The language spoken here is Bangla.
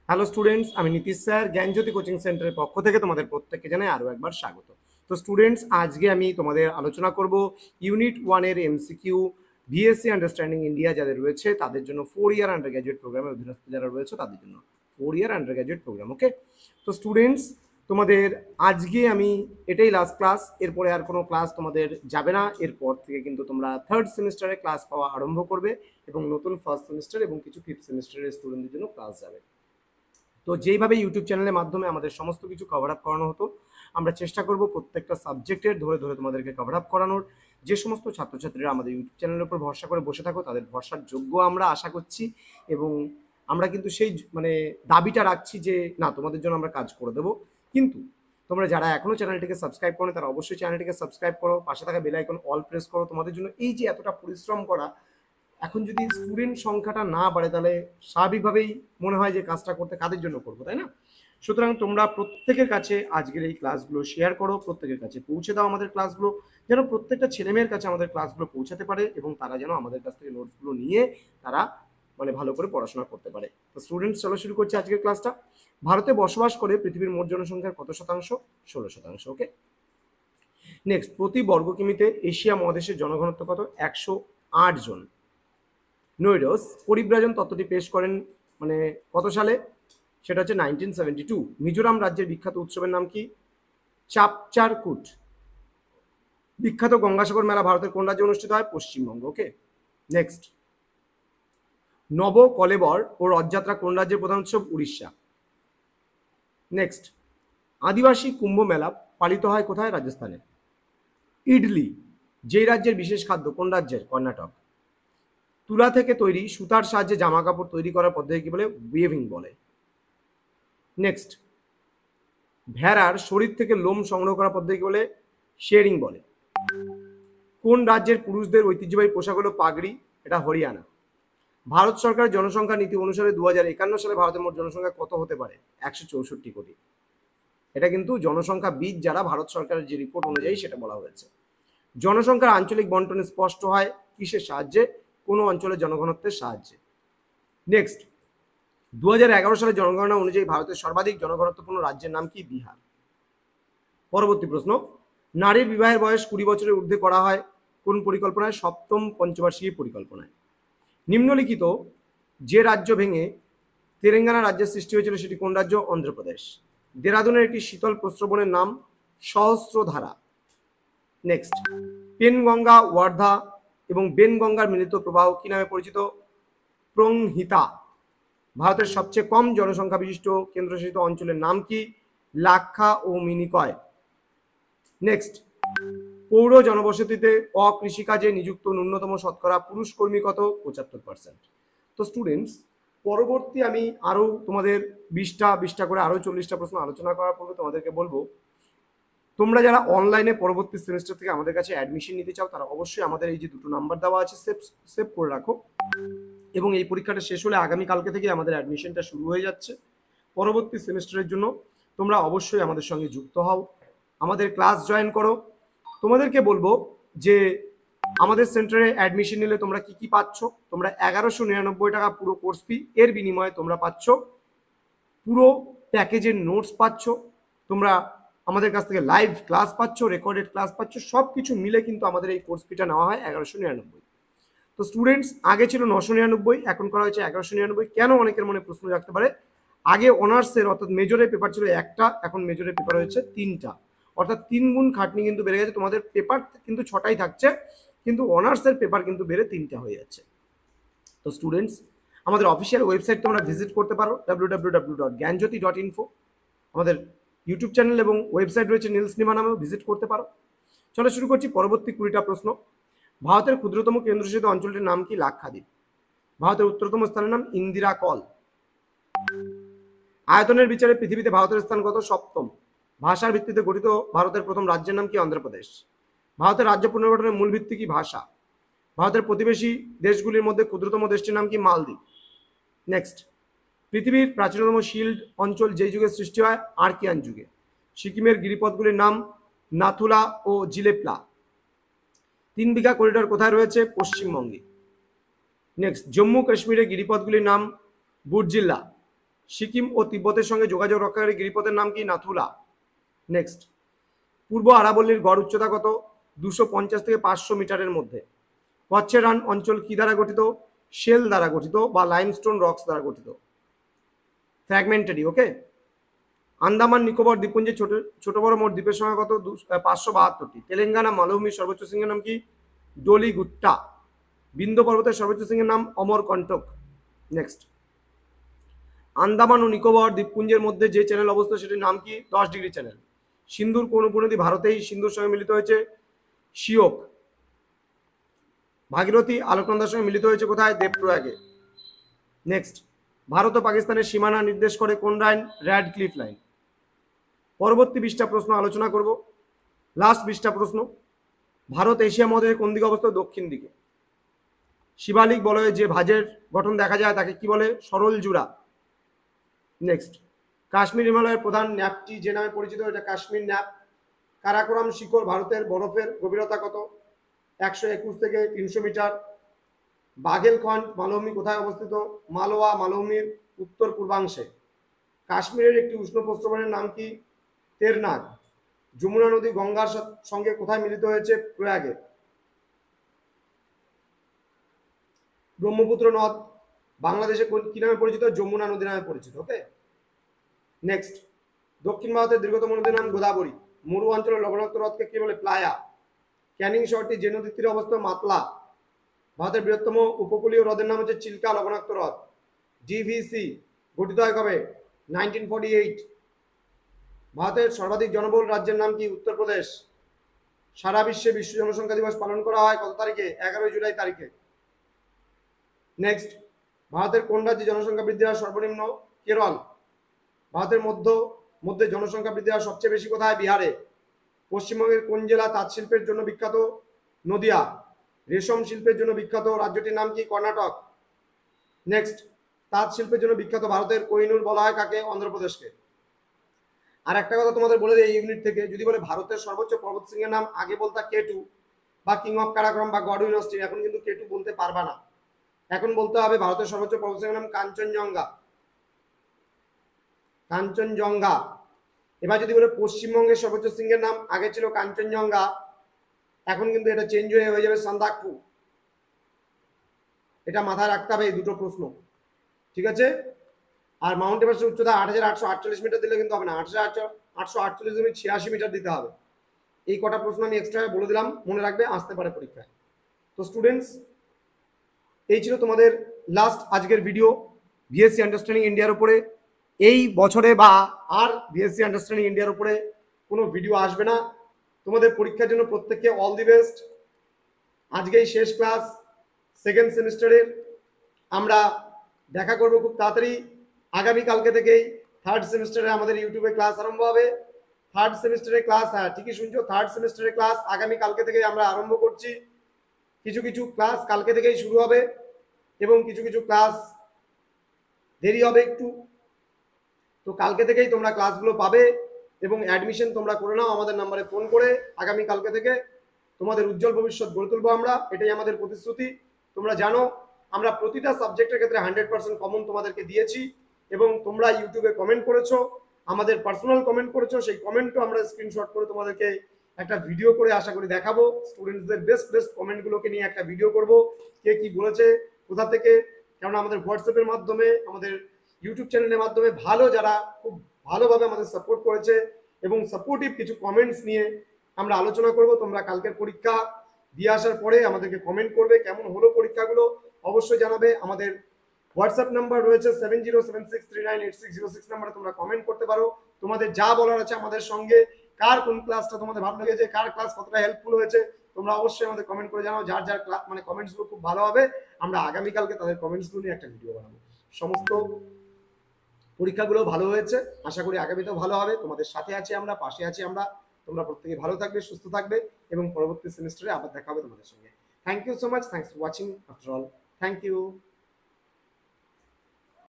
হ্যালো স্টুডেন্টস, আমি নীতিশ স্যার জ্ঞানজ্যোতি কোচিং সেন্টারের পক্ষ থেকে তোমাদের প্রত্যেককে জানাই আরও একবার স্বাগত। তো স্টুডেন্টস, আজকে আমি তোমাদের আলোচনা করব ইউনিট 1-এর এমসিকিউ বিএসসি আন্ডারস্ট্যান্ডিং ইন্ডিয়া যাদের রয়েছে তাদের জন্য 4 ইয়ার আন্ডার গ্র্যাজুয়েট প্রোগ্রামের অধীনস্থ যারা রয়েছে তাদের জন্য 4 ইয়ার আন্ডার গ্র্যাজুয়েট প্রোগ্রাম। ওকে, তো স্টুডেন্টস, তোমাদের আজকে আমি এটাই লাস্ট ক্লাস, এরপরে আর কোনো ক্লাস তোমাদের যাবে না। এরপর থেকে কিন্তু তোমরা থার্ড সেমিস্টারে ক্লাস পাওয়া আরম্ভ করবে এবং নতুন ফার্স্ট সেমিস্টার এবং কিছু ফিফথ সেমিস্টারের স্টুডেন্টদের জন্য ক্লাস যাবে। তো যেইভাবে ইউটিউব চ্যানেলের মাধ্যমে আমাদের সমস্ত কিছু কভার আপ করানো হতো, আমরা চেষ্টা করব প্রত্যেকটা সাবজেক্টের ধরে ধরে তোমাদেরকে কভার আপ করানোর। যে সমস্ত ছাত্রছাত্রীরা আমাদের ইউটিউব চ্যানেলের উপর ভরসা করে বসে থাকো তাদের ভরসার যোগ্য আমরা আশা করছি, এবং আমরা কিন্তু সেই দাবিটা রাখছি যে না, তোমাদের জন্য আমরা কাজ করে দেবো। কিন্তু তোমরা যারা এখনো চ্যানেলটিকে সাবস্ক্রাইব করো তারা অবশ্যই চ্যানেলটিকে সাবস্ক্রাইব করো, পাশে থাকা বেল আইকন অল প্রেস করো। তোমাদের জন্য এই যে এতটা পরিশ্রম করা, এখন যদি স্টুডেন্ট সংখ্যাটা না বাড়ে তাহলে স্বাভাবিকভাবেই মনে হয় যে কাজটা করতে কাদের জন্য করবো, তাই না? সুতরাং তোমরা প্রত্যেকের কাছে আজকের এই ক্লাসগুলো শেয়ার করো, প্রত্যেকের কাছে পৌঁছে দাও আমাদের ক্লাসগুলো, যেন প্রত্যেকটা ছেলেমেয়ের কাছে আমাদের ক্লাসগুলো পৌঁছাতে পারে এবং তারা যেন আমাদের কাছ থেকে নোটসগুলো নিয়ে তারা ভালো করে পড়াশোনা করতে পারে। তো স্টুডেন্টস, চলো শুরু করছি আজকের ক্লাসটা। ভারতে বসবাস করে পৃথিবীর মোট জনসংখ্যার কত শতাংশ? 16%। ওকে, নেক্সট, প্রতি বর্গ কিমিতে এশিয়া মহাদেশের জনঘনত্ব কত? 108 জন। নোইডস পরিব্রাজন তত্ত্বটি পেশ করেন কত সালে? সেটা হচ্ছে 1972। মিজোরাম রাজ্যের বিখ্যাত উৎসবের নাম কি? চাপচারকুট। বিখ্যাত গঙ্গাসাগর মেলা ভারতের কোন রাজ্যে অনুষ্ঠিত হয়? পশ্চিমবঙ্গ। ওকে, নেক্সট, নব কলেবর ও রথযাত্রা কোন রাজ্যের প্রধান উৎসব? উড়িষ্যা। নেক্সট, আদিবাসী কুম্ভ মেলা পালিত হয় কোথায়? রাজস্থানে। ইডলি যেই রাজ্যের বিশেষ খাদ্য, কোন রাজ্যের? কর্ণাটক। তুলা থেকে তৈরি সুতার সাহায্যে জামা কাপড় তৈরি করার পদ্ধতি কি বলে? ওয়েভিং বলে। নেক্সট, ভেড়ার শরীর থেকে লোম সংগ্রহ করার পদ্ধতি বলে? শেয়ারিং বলে। কোন রাজ্যের পুরুষদের ঐতিহ্যবাহী পোশাক হলো পাগড়ি? এটা হরিয়ানা। ভারত সরকারের জনসংখ্যা নীতি অনুসারে 2051 সালে ভারতের মোট জনসংখ্যা কত হতে পারে? 164 কোটি। এটা কিন্তু জনসংখ্যাবিদ যারা ভারত সরকারের যে রিপোর্ট অনুযায়ী সেটা বলা হয়েছে। জনসংখ্যার আঞ্চলিক বন্টন স্পষ্ট হয় কিসের সাহায্যে? কোনো অঞ্চলের জনঘনত্বের সাহায্যে। নেক্সট, 2011 সালের জনগণনা অনুযায়ী ভারতের সর্বাধিক জনঘনত্বপূর্ণ রাজ্যের নাম কি? বিহার। পরবর্তী প্রশ্ন, নারীর বিবাহের বয়স 20 বছরের ঊর্ধ্বে করা হয় কোন পরিকল্পনায়? সপ্তম পঞ্চবার্ষিকী পরিকল্পনায়। নিম্নলিখিত যে রাজ্য ভেঙে তেলেঙ্গানা রাজ্যের সৃষ্টি হয়েছিল সেটি কোন রাজ্য? অন্ধ্রপ্রদেশ। দেরাদুনের একটি শীতল প্রস্রবণের নাম সহস্রধারা। নেক্সট, পেনগঙ্গা, ওয়ার্ধা এবং বেনগঙ্গার মিলিত প্রবাহ কি নামে পরিচিত? প্রংহিতা। ভারতের সবচেয়ে কম জনসংখ্যা বিশিষ্ট কেন্দ্রশাসিত অঞ্চলের নাম কি? লাক্ষা ও মিনিকয়। নেক্সট, পৌর জনবসতিতে অকৃষিকাজে নিযুক্ত ন্যূনতম শতকরা পুরুষ কর্মী কত? 75%। তো স্টুডেন্টস, পরবর্তী আমি আরও তোমাদের 20টা করে আরও 40টা প্রশ্ন আলোচনা করার পরে তোমাদেরকে বলবো, তোমরা যারা অনলাইনে পরবর্তী সেমিস্টার থেকে আমাদের কাছে অ্যাডমিশন নিতে চাও তারা অবশ্যই আমাদের এই যে দুটো নাম্বার দেওয়া আছে সেভ করে রাখো, এবং এই পরীক্ষাটা শেষ হলে আগামীকালকে থেকে আমাদের অ্যাডমিশনটা শুরু হয়ে যাচ্ছে পরবর্তী সেমিস্টারের জন্য। তোমরা অবশ্যই আমাদের সঙ্গে যুক্ত হও, আমাদের ক্লাস জয়েন করো। তোমাদেরকে বলবো যে আমাদের সেন্টারে অ্যাডমিশন নিলে তোমরা কি কি পাচ্ছ? তোমরা 1199 টাকা পুরো কোর্স ফি, এর বিনিময়ে তোমরা পাচ্ছ পুরো প্যাকেজের নোটস পাচ্ছ, তোমরা আমাদের কাছ থেকে লাইভ ক্লাস পাচ্ছ, রেকর্ডেড ক্লাস পাচ্ছ, সব কিছু মিলে কিন্তু আমাদের এই কোর্স ফিটা নেওয়া হয় 1199। তো স্টুডেন্টস, আগে ছিল 999, এখন করা হয়েছে 1199। কেন? অনেকের মনে প্রশ্ন রাখতে পারে। আগে অনার্সের অর্থাৎ মেজরের পেপার ছিল একটা, এখন মেজরের পেপার হয়েছে 3টা, অর্থাৎ 3 গুণ খাটনি কিন্তু বেড়ে গেছে। তোমাদের পেপার কিন্তু 6টাই থাকছে, কিন্তু অনার্সের পেপার কিন্তু বেড়ে 3টা হয়ে যাচ্ছে। তো স্টুডেন্টস, আমাদের অফিসিয়াল ওয়েবসাইট তোমরা ভিজিট করতে পারো www.gyanjyoti.info। আমাদের ইউটিউব চ্যানেল এবং ওয়েবসাইট রয়েছে নীলস নিমা নামেও, ভিজিট করতে পারো। চলো শুরু করছি পরবর্তী 20টা প্রশ্ন। ভারতের ক্ষুদ্রতম কেন্দ্রশাসিত অঞ্চলটির নাম কি? লাক্ষাদ্বীপ। ভারতের উত্তরতম স্থানের নাম ইন্দিরা কল। আয়তনের বিচারে পৃথিবীতে ভারতের স্থান কত? 7ম। ভাষার ভিত্তিতে গঠিত ভারতের প্রথম রাজ্যের নাম কি? অন্ধ্রপ্রদেশ। ভারতের রাজ্য পুনর্গঠনের মূল ভিত্তি কি? ভাষা। ভারতের প্রতিবেশী দেশগুলির মধ্যে ক্ষুদ্রতম দেশটির নাম কি? মালদ্বীপ। নেক্সট, পৃথিবীর প্রাচীনতম শিল্ড অঞ্চল যেই যুগে সৃষ্টি হয়? আর্কিয়ান যুগে। সিকিমের গিরিপথগুলির নাম নাথুলা ও জিলেপলা। 3 বিঘা করিডোর কোথায় রয়েছে? পশ্চিমবঙ্গে। নেক্সট, জম্মু কাশ্মীরের গিরিপথগুলির নাম বুর্জিল্লা। সিকিম ও তিব্বতের সঙ্গে যোগাযোগ রক্ষাকারী গিরিপথের নাম কি? নাথুলা। নেক্সট, পূর্ব আরাবল্লীর গড় উচ্চতা কত? 250 থেকে 500 মিটারের মধ্যে। কচ্ছের রান অঞ্চল কি দ্বারা গঠিত? শেল দ্বারা গঠিত বা লাইমস্টোন রক্স দ্বারা গঠিত, ফ্র্যাগমেন্টারি। ওকে। আন্দামান নিকোবর দ্বীপপুঞ্জে ছোট ছোট বড় মোট দ্বীপের সংখ্যা কত? 572টি। তেলেঙ্গানা মালভূমির সর্বোচ্চ শৃঙ্গের নাম কি? ডলিগুট্টা। বিন্ধ্য পর্বতের সর্বোচ্চ শৃঙ্গের নাম অমরকণ্টক। নেক্সট, আন্দামান ও নিকোবর দ্বীপপুঞ্জের মধ্যে যে চ্যানেল অবস্থিত সেটির নাম কি? 10 ডিগ্রি চ্যানেল। সিন্ধুর কোন উপনদী ভারতেই সিন্ধুর সঙ্গে মিলিত হয়েছে? শিওক। ভাগীরথী আলোকনন্দার সঙ্গে মিলিত হয়েছে কোথায়? দেবপ্রয়াগে। নেক্সট, ভারত ও পাকিস্তানের সীমানা নির্দেশ করে কোন লাইন? র্যাড cliff line. পরবর্তী 20টা প্রশ্ন আলোচনা করব। লাস্ট 20টা প্রশ্ন। ভারত এশিয়া মহাদেশের কোন দিকে অবস্থিত? দক্ষিণ দিকে। শিবালিক বলয়ে যে ভাঁজের গঠন দেখা যায় তাকে কি বলে? সরল জুড়া। নেক্সট, কাশ্মীর হিমালয়ের প্রধান ন্যাপটি যে নামে পরিচিত, এটা কাশ্মীর ন্যাপ। কারাকোরাম শিখর ভারতের বরফের গভীরতা কত? 121 থেকে 300 মিটার। বাঘেলখন্ড মালভূমি কোথায় অবস্থিত? মালওয়া মালভূমির উত্তর পূর্বাংশে। কাশ্মীরের একটি উষ্ণ প্রস্রবণের নাম কি? তেরনাগ। যমুনা নদী গঙ্গার সঙ্গে কোথায় মিলিত হয়েছে? প্রয়াগে। ব্রহ্মপুত্র নদ বাংলাদেশে কি নামে পরিচিত? যমুনা নদী নামে পরিচিত। ওকে। নেক্সট, দক্ষিণ ভারতের দীর্ঘতম নদীর নাম গোদাবরী। মরু অঞ্চলের লবণাক্ত হ্রদকে কি বলে? প্লায়া। ক্যানিং শহরটি যে নদীর তীরে অবস্থিত? মাতলা। ভারতের বৃহত্তম উপকূলীয় হ্রদের নাম হচ্ছে চিল্কা লবণাক্ত হ্রদ। ডিভিসি গঠিত হয় কবে? 1948। ভারতের সর্বাধিক জনবহুল রাজ্যের নাম কি? উত্তরপ্রদেশ। সারা বিশ্বে বিশ্ব জনসংখ্যা দিবস পালন করা হয় কত তারিখে? 11 জুলাই তারিখে। নেক্সট, ভারতের কোন রাজ্যে জনসংখ্যা বৃদ্ধি হার সর্বনিম্ন? কেরল। ভারতের মধ্যে জনসংখ্যা বৃদ্ধি হার সবচেয়ে বেশি কোথায়? বিহারে। পশ্চিমবঙ্গের কোন জেলা তাঁত শিল্পের জন্য বিখ্যাত? নদিয়া। রেশম শিল্পের জন্য বিখ্যাত রাজ্যটির নাম কি? কর্ণাটক। নেক্সট, তাঁত শিল্পের জন্য বিখ্যাত ভারতের কোহিনূর বলা হয় কাকে? অন্ধ্রপ্রদেশকে। আর একটা কথা তোমাদের বলে দেয় এই ইউনিট থেকে, যদি বলে ভারতের সর্বোচ্চ পর্বতশৃঙ্গের নাম, আগে বলতা কেটু বা কিং অফ কারাকোরাম বা গড উইন অস্টিন, এখন কিন্তু কেটু বলতে পারবা না, এখন বলতে হবে ভারতের সর্বোচ্চ পর্বতশৃঙ্গের নাম কাঞ্চনজঙ্ঘা। কাঞ্চনজঙ্ঘা। এবার যদি বলে পশ্চিমবঙ্গের সর্বোচ্চ শৃঙ্গের নাম, আগে ছিল কাঞ্চনজঙ্ঘা, এখন কিন্তু এটা চেঞ্জ হয়ে যাবে সান্দাকফু। এটা মাথায় রাখতে হবে এই দুটো প্রশ্ন, ঠিক আছে? আর মাউন্ট এভারেস্টের উচ্চতা 8848 মিটার দিলে কিন্তু হবে না, 8848.86 মিটার দিতে হবে। এই কটা প্রশ্ন আমি এক্সট্রা বলে দিলাম, মনে রাখবে, আসতে পারে পরীক্ষায়। তো স্টুডেন্টস, এই ছিল তোমাদের লাস্ট আজকের ভিডিও বিএসসি আন্ডারস্ট্যান্ডিং ইন্ডিয়ার উপরে। এই বছরে বা আর বিএসসি আন্ডারস্ট্যান্ডিং ইন্ডিয়ার উপরে কোনো ভিডিও আসবে না। তোমাদের পরীক্ষার জন্য প্রত্যেককে অল দি বেস্ট। আজকেই শেষ ক্লাস সেকেন্ড সেমিস্টারের, আমরা দেখা করবো খুব তাড়াতাড়ি। আগামীকালকে থেকেই থার্ড সেমিস্টারে আমাদের ইউটিউবে ক্লাস আরম্ভ হবে। থার্ড সেমিস্টারের ক্লাস, হ্যাঁ ঠিকই শুনছো, থার্ড সেমিস্টারের ক্লাস আগামীকালকে থেকে আমরা আরম্ভ করছি। কিছু কিছু ক্লাস কালকে থেকেই শুরু হবে এবং কিছু কিছু ক্লাস দেরি হবে একটু। তো কালকে থেকেই তোমরা ক্লাসগুলো পাবে এবং অ্যাডমিশন তোমরা করে নাও আমাদের নাম্বারে ফোন করে। আগামী কালকে থেকে তোমাদের উজ্জ্বল ভবিষ্যৎ গড়ে তুলবো আমরা, এটাই আমাদের প্রতিশ্রুতি। তোমরা জানো আমরা প্রতিটা সাবজেক্টের ক্ষেত্রে 100% কমন তোমাদেরকে দিয়েছি এবং তোমরা ইউটিউবে কমেন্ট করেছো, আমাদের পার্সোনাল কমেন্ট করেছো, সেই কমেন্টও আমরা স্ক্রিনশট করে তোমাদেরকে একটা ভিডিও করে আশা করি দেখাবো। স্টুডেন্টসদের বেস্ট কমেন্টগুলোকে নিয়ে একটা ভিডিও করব, কে কি বলেছে, কোথা থেকে, কেননা আমাদের হোয়াটসঅ্যাপের মাধ্যমে, আমাদের ইউটিউব চ্যানেলের মাধ্যমে ভালো যারা খুব ভালোভাবে আমাদের সাপোর্ট করেছে এবং সাপোর্টিভ কিছু কমেন্টস নিয়ে আমরা আলোচনা করব। তোমরা কালকের পরীক্ষা দিয়ে আসার পরে আমাদেরকে কমেন্ট করবে কেমন হলো পরীক্ষাগুলো, অবশ্যই জানাবে। আমাদের হোয়াটসঅ্যাপ নাম্বার রয়েছে 7076398606 নাম্বারে তোমরা কমেন্ট করতে পারো। তোমাদের যা বলার আছে আমাদের সঙ্গে, কার কোন ক্লাসটা তোমাদের ভালো লেগেছে, কার ক্লাস কতটা হেল্পফুল হয়েছে, তোমরা অবশ্যই আমাদের কমেন্ট করে জানাও। যার যার মানে কমেন্টসগুলো খুব ভালো হবে, আমরা আগামীকালকে তাদের কমেন্টসগুলো নিয়ে একটা ভিডিও বানাবো। সমস্ত পরীক্ষাগুলো ভালো হয়েছে, আশা করি আগামীতেও ভালো হবে। তোমাদের সাথে আছি আমরা, পাশে আছি আমরা। তোমরা প্রত্যেকে ভালো থাকবে, সুস্থ থাকবে এবং পরবর্তী সেমিস্টারে আবার দেখা হবে তোমাদের সঙ্গে। Thank you so much, thanks for watching after all, thank you.